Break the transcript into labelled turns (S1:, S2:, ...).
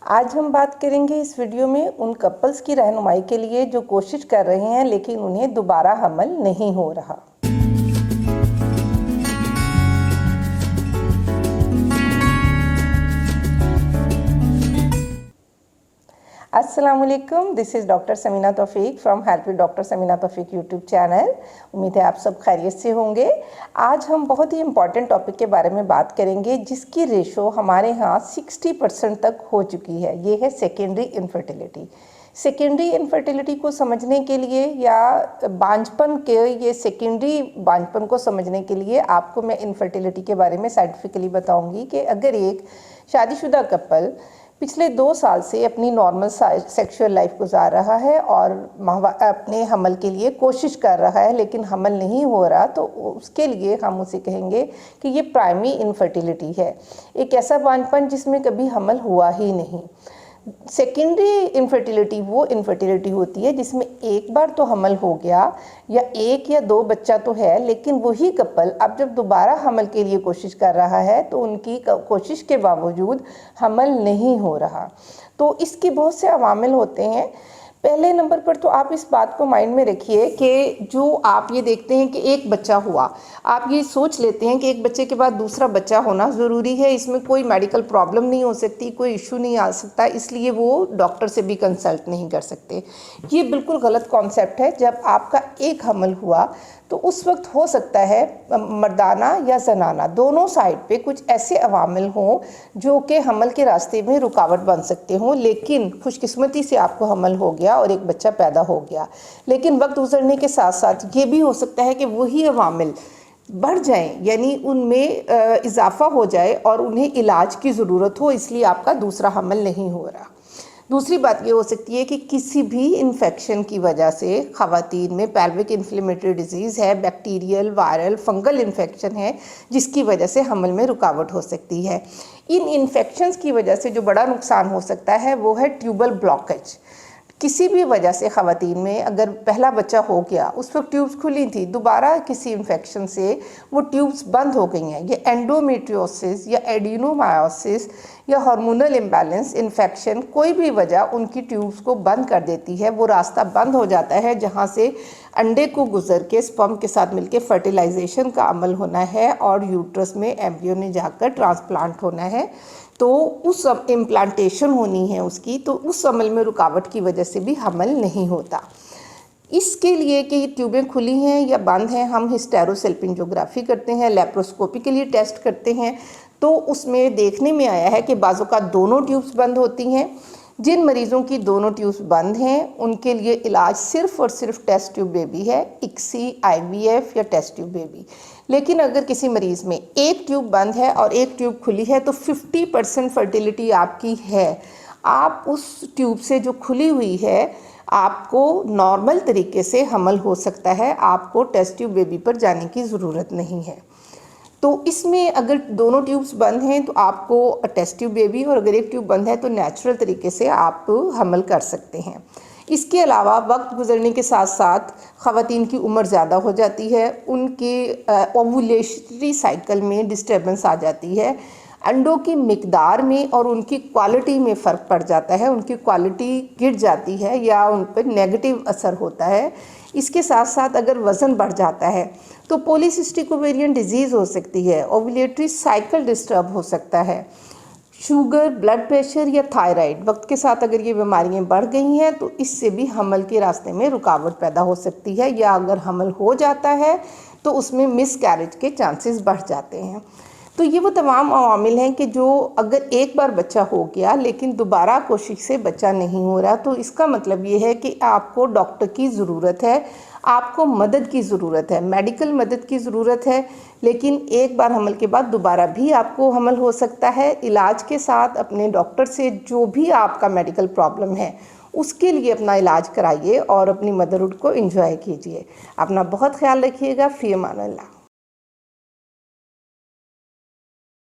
S1: आज हम बात करेंगे इस वीडियो में उन कपल्स की रहनुमाई के लिए जो कोशिश कर रहे हैं लेकिन उन्हें दोबारा हमल नहीं हो रहा। अस्सलामुअलैकुम, this is doctor Samina Taufiq from help with doctor Samina Taufiq YouTube channel. उम्मीद है आप सब खैरियत से होंगे। आज हम बहुत ही इम्पॉर्टेंट टॉपिक के बारे में बात करेंगे जिसकी रेशो हमारे यहाँ 60% तक हो चुकी है। ये है सेकेंडरी इनफर्टिलिटी। सेकेंडरी इनफर्टिलिटी को समझने के लिए या बांझपन के ये सेकेंडरी बांझपन को समझने के लिए आपको मैं इनफर्टिलिटी के बारे में साइंटिफिकली बताऊंगी कि अगर एक शादीशुदा कपल पिछले 2 साल से अपनी नॉर्मल सेक्सुअल लाइफ गुजार रहा है और अपने हमल के लिए कोशिश कर रहा है लेकिन हमल नहीं हो रहा, तो उसके लिए हम उसे कहेंगे कि ये प्राइमरी इनफर्टिलिटी है, एक ऐसा बांझपन जिसमें कभी हमल हुआ ही नहीं। सेकेंडरी इनफर्टिलिटी वो इनफर्टिलिटी होती है जिसमें एक बार तो हमल हो गया या 1 या 2 बच्चा तो है, लेकिन वही कपल अब जब दोबारा हमल के लिए कोशिश कर रहा है तो उनकी कोशिश के बावजूद हमल नहीं हो रहा। तो इसके बहुत से अवामिल होते हैं। पहले नंबर पर तो आप इस बात को माइंड में रखिए कि जो आप ये देखते हैं कि एक बच्चा हुआ, आप ये सोच लेते हैं कि एक बच्चे के बाद दूसरा बच्चा होना ज़रूरी है, इसमें कोई मेडिकल प्रॉब्लम नहीं हो सकती, कोई इशू नहीं आ सकता, इसलिए वो डॉक्टर से भी कंसल्ट नहीं कर सकते। ये बिल्कुल गलत कॉन्सेप्ट है। जब आपका एक हमल हुआ तो उस वक्त हो सकता है मर्दाना या जनाना दोनों साइड पे कुछ ऐसे अवामिल हों जो कि हमल के रास्ते में रुकावट बन सकते हों, लेकिन खुशकिस्मती से आपको हमल हो गया और एक बच्चा पैदा हो गया। लेकिन वक्त गुजरने के साथ साथ ये भी हो सकता है कि वही अवामिल बढ़ जाएं, यानी उनमें इजाफा हो जाए और उन्हें इलाज की ज़रूरत हो, इसलिए आपका दूसरा हमल नहीं हो रहा। दूसरी बात ये हो सकती है कि किसी भी इन्फेक्शन की वजह से ख़वातीन में पेल्विक इन्फ्लेमेटरी डिजीज़ है, बैक्टीरियल, वायरल, फंगल इन्फेक्शन है जिसकी वजह से हमल में रुकावट हो सकती है। इन इन्फेक्शंस की वजह से जो बड़ा नुकसान हो सकता है वो है ट्यूबल ब्लॉकेज। किसी भी वजह से ख़वातीन में अगर पहला बच्चा हो गया, उस वक्त ट्यूब्स खुली थी, दोबारा किसी इन्फेक्शन से वो ट्यूब्स बंद हो गई हैं, ये एंडोमेट्रियोसिस या एडिनोमायोसिस या हार्मोनल इम्बैलेंस इन्फेक्शन, कोई भी वजह उनकी ट्यूब्स को बंद कर देती है। वो रास्ता बंद हो जाता है जहाँ से अंडे को गुजर के स्पर्म के साथ मिलके फर्टिलाइजेशन का अमल होना है और यूट्रस में एम्ब्रियो ने जाकर ट्रांसप्लांट होना है, तो उस इम्प्लांटेशन होनी है उसकी, तो उस अमल में रुकावट की वजह से भी हमल नहीं होता। इसके लिए कि ट्यूबें खुली हैं या बंद हैं, हम हिस्टेरोसेल्पिंजोग्राफी करते हैं, लेप्रोस्कोपी के लिए टेस्ट करते हैं, तो उसमें देखने में आया है कि बाज़ों का दोनों ट्यूब्स बंद होती हैं। जिन मरीज़ों की दोनों ट्यूब्स बंद हैं उनके लिए इलाज सिर्फ़ और सिर्फ टेस्ट ट्यूब बेबी है, ICSI, IVF या टेस्ट ट्यूब बेबी। लेकिन अगर किसी मरीज़ में एक ट्यूब बंद है और एक ट्यूब खुली है तो 50% फर्टिलिटी आपकी है। आप उस ट्यूब से जो खुली हुई है आपको नॉर्मल तरीके से हमल हो सकता है, आपको टेस्ट ट्यूब बेबी पर जाने की ज़रूरत नहीं है। तो इसमें अगर दोनों ट्यूब्स बंद हैं तो आपको टेस्ट ट्यूब बेबी, और अगर एक ट्यूब बंद है तो नेचुरल तरीके से आप हमल कर सकते हैं। इसके अलावा वक्त गुजरने के साथ साथ ख़वातीन की उम्र ज़्यादा हो जाती है, उनके ओवुलेटरी साइकिल में डिस्टर्बेंस आ जाती है, अंडों की मिकदार में और उनकी क्वालिटी में फ़र्क पड़ जाता है, उनकी क्वालिटी गिर जाती है या उन पर नेगेटिव असर होता है। इसके साथ साथ अगर वज़न बढ़ जाता है तो पॉलीसिस्टिक ओवेरियन डिजीज़ हो सकती है, ओवुलेटरी साइकिल डिस्टर्ब हो सकता है, शुगर, ब्लड प्रेशर या थायराइड, वक्त के साथ अगर ये बीमारियां बढ़ गई हैं तो इससे भी हमल के रास्ते में रुकावट पैदा हो सकती है, या अगर हमल हो जाता है तो उसमें मिसकैरेज के चांसेस बढ़ जाते हैं। तो ये वो तमाम अवामिल हैं कि जो अगर एक बार बच्चा हो गया लेकिन दोबारा कोशिश से बच्चा नहीं हो रहा, तो इसका मतलब ये है कि आपको डॉक्टर की ज़रूरत है, आपको मदद की ज़रूरत है, मेडिकल मदद की ज़रूरत है। लेकिन एक बार हमल के बाद दोबारा भी आपको हमल हो सकता है। इलाज के साथ अपने डॉक्टर से जो भी आपका मेडिकल प्रॉब्लम है उसके लिए अपना इलाज कराइए और अपनी मदरहुड को एंजॉय कीजिए। अपना बहुत ख्याल रखिएगा। फ़ी अमान अल्लाह।